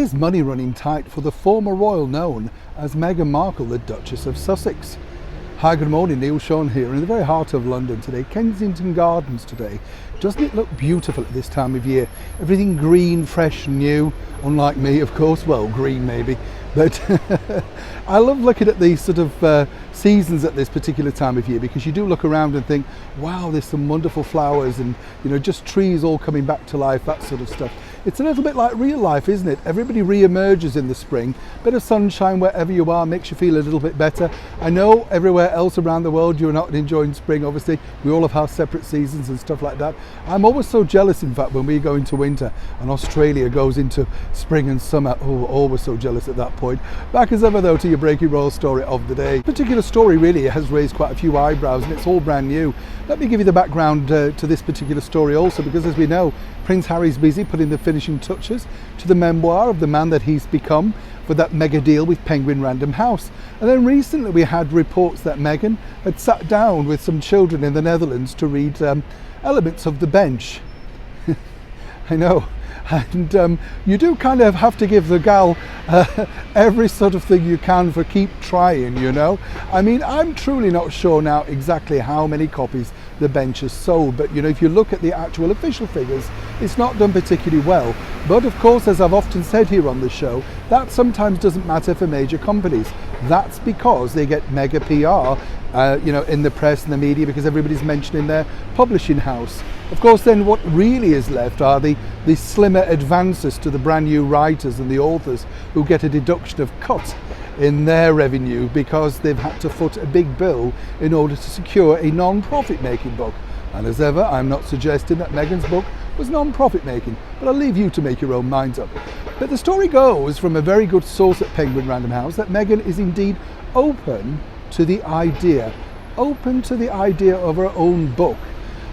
Is money running tight for the former royal known as Meghan Markle, the Duchess of Sussex? Hi, good morning, Neil Sean here in the very heart of London today, Kensington Gardens today. Doesn't it look beautiful at this time of year? Everything green, fresh, new, unlike me of course, well green maybe, but I love looking at these sort of seasons at this particular time of year, because you do look around and think, wow, there's some wonderful flowers and just trees all coming back to life, that sort of stuff. It's a little bit like real life, isn't it? Everybody re-emerges in the spring. Bit of sunshine wherever you are makes you feel a little bit better. I know everywhere else around the world you're not enjoying spring, obviously. We all have our separate seasons and stuff like that. I'm always so jealous, in fact, when we go into winter and Australia goes into spring and summer. Oh, always so jealous at that point. Back as ever though to your breaking royal story of the day. This particular story really has raised quite a few eyebrows and it's all brand new. Let me give you the background to this particular story also, because as we know, Prince Harry's busy putting the finishing touches to the memoir of the man that he's become for that mega deal with Penguin Random House. And then recently we had reports that Meghan had sat down with some children in the Netherlands to read elements of The Bench. I know. And you do kind of have to give the gal every sort of thing you can for keep trying, I mean, I'm truly not sure now exactly how many copies The Bench has sold, but if you look at the actual official figures, it's not done particularly well. But of course, as I've often said here on the show, that sometimes doesn't matter for major companies. That's because they get mega PR in the press and the media, because everybody's mentioning their publishing house. Of course, then what really is left are the slimmer advances to the brand new writers and the authors who get a deduction of cut in their revenue because they've had to foot a big bill in order to secure a non-profit making book. And as ever, I'm not suggesting that Meghan's book was non-profit making, but I'll leave you to make your own minds up. But the story goes from a very good source at Penguin Random House that Meghan is indeed open to the idea of her own book.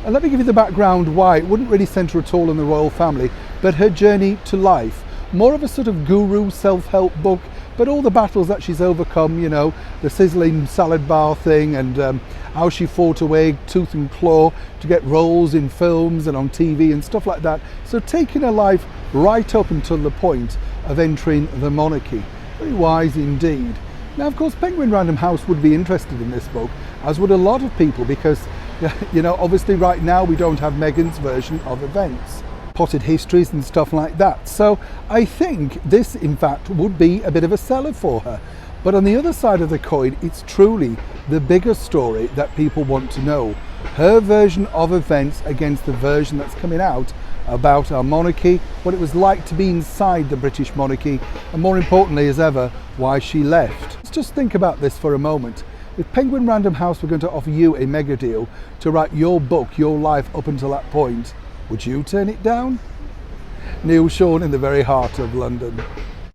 And let me give you the background why. It wouldn't really centre at all on the royal family, but her journey to life. More of a sort of guru self-help book, but all the battles that she's overcome, the sizzling salad bar thing, and how she fought away tooth and claw to get roles in films and on TV and stuff like that. So taking her life right up until the point of entering the monarchy. Very wise indeed. Now, of course, Penguin Random House would be interested in this book, as would a lot of people, because obviously right now we don't have Meghan's version of events, potted histories and stuff like that. So I think this, in fact, would be a bit of a seller for her. But on the other side of the coin, it's truly the bigger story that people want to know. Her version of events against the version that's coming out about our monarchy, what it was like to be inside the British monarchy, and more importantly as ever, why she left. Let's just think about this for a moment. If Penguin Random House were going to offer you a mega deal to write your book, your life up until that point, would you turn it down? Neil Sean in the very heart of London.